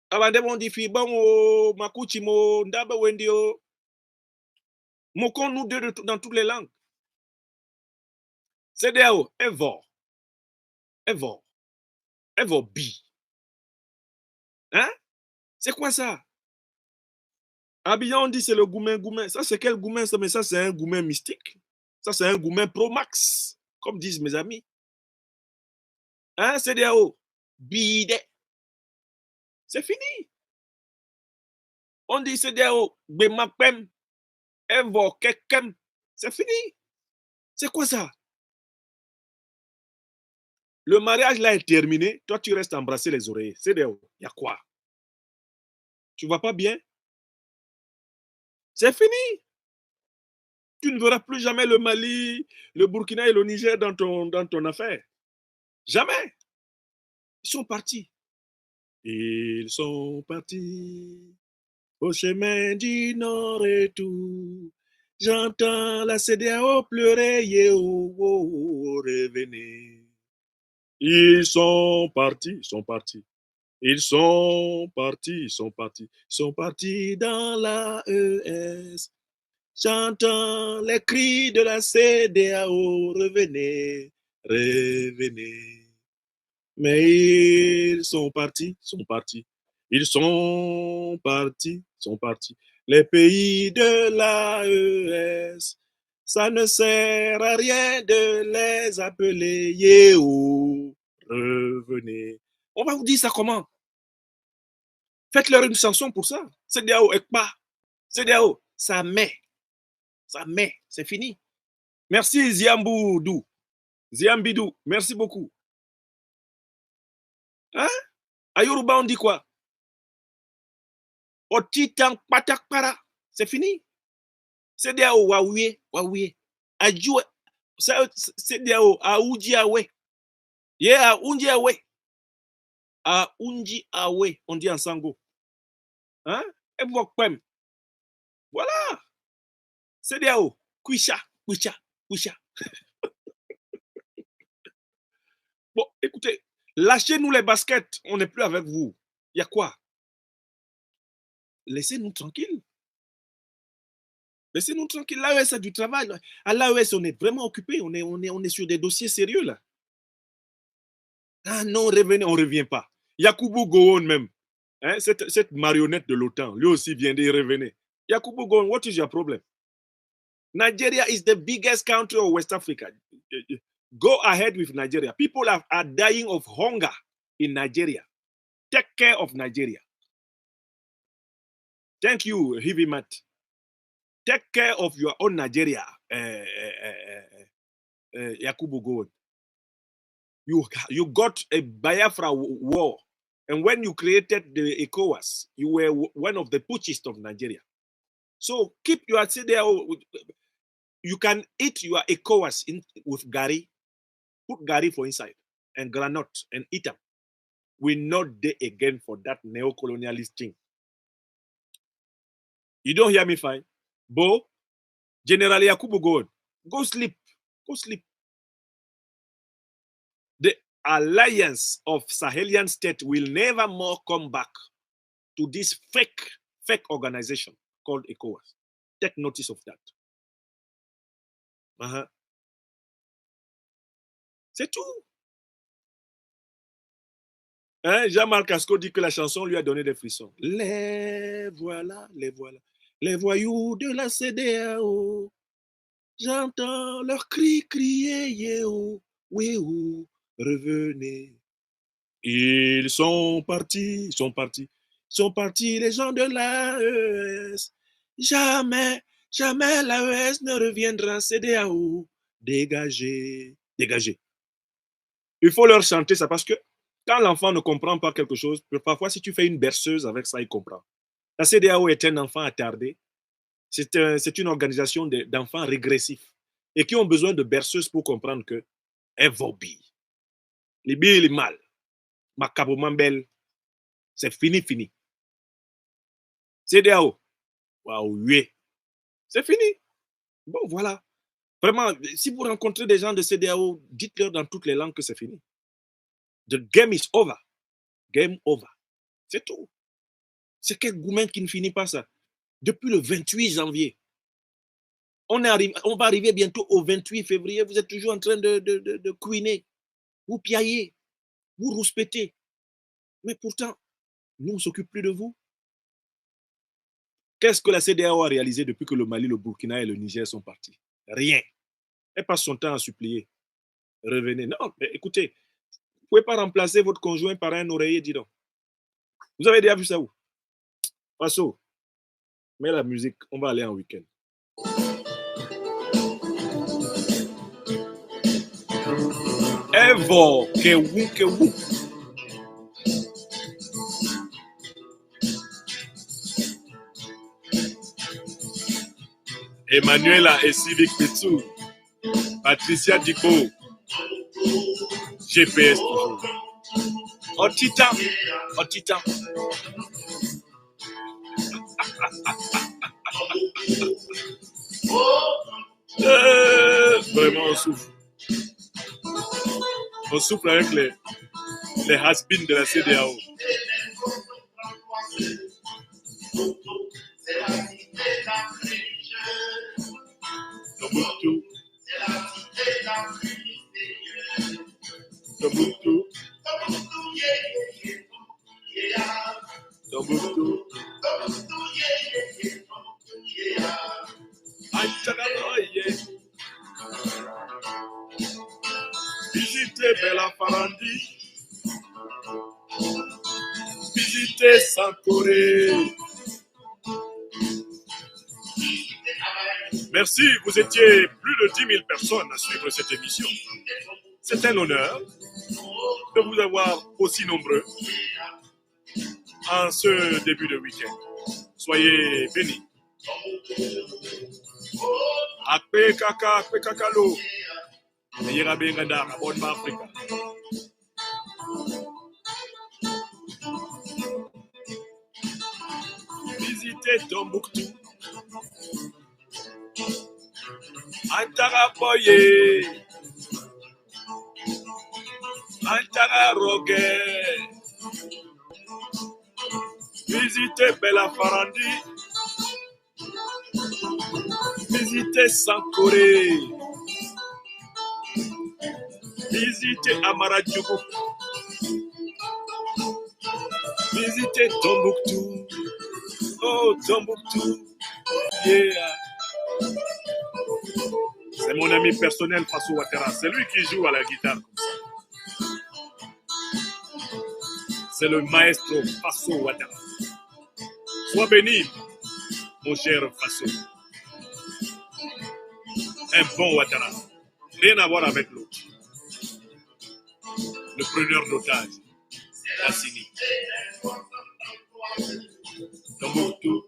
Bandemon dit fibon, makuchimo, ndabe wendio. Mokon nous deux dans toutes les langues. CEDEAO, Evo bi. Hein? C'est quoi ça? Abidjan, on dit c'est le goumen. Ça, c'est quel goumen ça? Mais ça, c'est un goumen mystique. Ça, c'est un goumen pro max, comme disent mes amis. Hein, CEDEAO? Bide. C'est fini. On dit CEDEAO, Bemapem, Evo, Kekem. C'est fini. C'est quoi ça? Le mariage là est terminé. Toi, tu restes embrasser les oreilles. CEDEAO, il y a quoi? Tu ne vois pas bien? C'est fini. Tu ne verras plus jamais le Mali, le Burkina et le Niger dans ton affaire. Jamais. Ils sont partis. Ils sont partis au chemin du nord et tout. J'entends la CEDEAO pleurer, revenez. Ils sont partis. Ils sont partis dans la ES. J'entends les cris de la CEDEAO, revenez. Mais ils sont partis. Ils sont partis. Les pays de l'AES, ça ne sert à rien de les appeler. Revenez. On va vous dire ça comment? Faites-leur une chanson pour ça. CEDEAO, Ekpa. CEDEAO, ça met. C'est fini. Merci Ziambidou. Merci beaucoup. Hein? À Yoruba, on dit quoi? Otitang patakpara. C'est fini. CEDEAO, waouye. Adjoue. CEDEAO, aouji awe. Yeah, unji awe. Unji awe. On dit en sango. Hein? Et vous, voilà. CEDEAO, Kwisha. Bon, écoutez, lâchez-nous les baskets, on n'est plus avec vous. Il y a quoi? Laissez-nous tranquilles. L'AES a du travail. À l'AES, on est vraiment occupé. On est sur des dossiers sérieux là. Ah non, revenez, on ne revient pas. Yakubu Gowon même, hein, cette marionnette de l'OTAN, lui aussi vient de revenir. Yakubu Gowon, what is your problem? Nigeria is the biggest country of West Africa. Go ahead with Nigeria. People are dying of hunger in Nigeria. Take care of Nigeria. Thank you, Heavy Matt. Take care of your own Nigeria, Yakubu Gowon. You got a Biafra war. And when you created the ECOWAS, you were one of the putschists of Nigeria. So keep your CDAO. You can eat your ECOWAS with Gary. Put Gary for inside and granite and eat them. We're not there again for that neo-colonialist thing. You don't hear me fine? Bo, General Yakubu Gowon, go sleep. Go sleep. The alliance of Sahelian state will never more come back to this fake organization called ECOWAS. Take notice of that. C'est tout. Hein, Jean-Marc Asco dit que la chanson lui a donné des frissons. Les voilà, les voilà. Les voyous de la CEDEAO. J'entends leurs cris crier, yéo, wéo, revenez. Ils sont partis, les gens de l'AES. Jamais l'AES ne reviendra CEDEAO. Dégagez. Il faut leur chanter ça parce que quand l'enfant ne comprend pas quelque chose, parfois si tu fais une berceuse avec ça, il comprend. La CEDEAO est un enfant attardé. C'est une organisation d'enfants régressifs et qui ont besoin de berceuses pour comprendre que Evobi, les billes, les mal, Macabouman belle, c'est fini. CEDEAO, waouh, oui, c'est fini. Bon, voilà. Vraiment, si vous rencontrez des gens de CEDEAO, dites-leur dans toutes les langues que c'est fini. The game is over. Game over. C'est tout. C'est quel gourmet qui ne finit pas ça? Depuis le 28 janvier. On va arriver bientôt au 28 février. Vous êtes toujours en train de couiner. Vous piaillez. Vous rouspétez. Mais pourtant, nous, on ne s'occupe plus de vous. Qu'est-ce que la CEDEAO a réalisé depuis que le Mali, le Burkina et le Niger sont partis? Rien. Elle passe son temps à supplier. Revenez. Non, mais écoutez, vous ne pouvez pas remplacer votre conjoint par un oreiller, dis donc. Vous avez déjà vu ça où? Passo, mets la musique, on va aller en week-end. Evo, que wou. Emmanuela et Civic Petsou, Patricia Dico, GPS toujours. Otita. Vraiment, on souffle. On souffle avec les has-beens de la CEDEAO. Tombouctou. Visitez Bella Farandi. Visitez Sankoré. Merci, vous étiez plus de 10 000 personnes à suivre cette émission. C'est un honneur de vous avoir aussi nombreux en ce début de week-end. Soyez bénis. Akpe kakalo. Yera benganda, bonne Afrique. Visitez Tombouctou. Antara Boye. Antara Rogue. Visitez Bella Farandi. Visitez Sankoré. Visitez Amaradjougou. Visiter Tombouctou. Oh, Tombouctou. Yeah. C'est mon ami personnel, Faso Ouattara. C'est lui qui joue à la guitare comme ça. C'est le maestro Faso Ouattara. Sois béni, mon cher Faso. Un bon Ouattara. Rien à voir avec l'autre. Le preneur d'otages. Lassini. Tombouctou.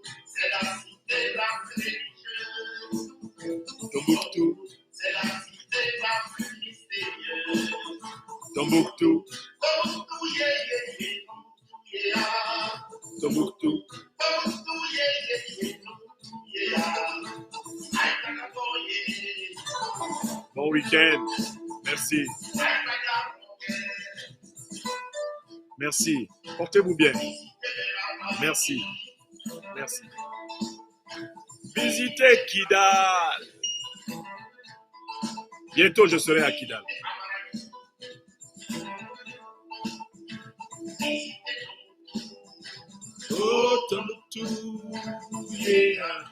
Tombouctou. Tombouctou. Tombouctou. Bon week-end. Merci. Merci. Portez-vous bien. Merci. Merci. Visitez Kidal. Bientôt, je serai à Kidal. Oh, Tombouctou, yeah.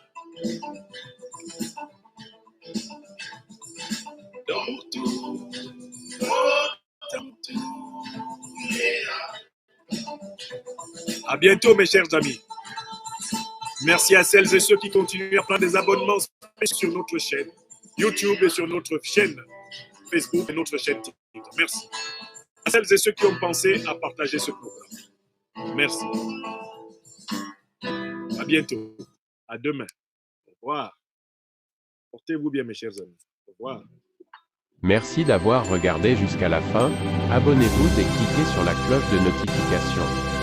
Tombouctou, oh, Tombouctou, yeah. À bientôt, mes chers amis. Merci à celles et ceux qui continuent à prendre des abonnements sur notre chaîne YouTube et sur notre chaîne Facebook et notre chaîne TikTok. Merci. À celles et ceux qui ont pensé à partager ce programme. Merci. À bientôt. À demain. Au revoir. Portez-vous bien, mes chers amis. Au revoir. Merci d'avoir regardé jusqu'à la fin. Abonnez-vous et cliquez sur la cloche de notification.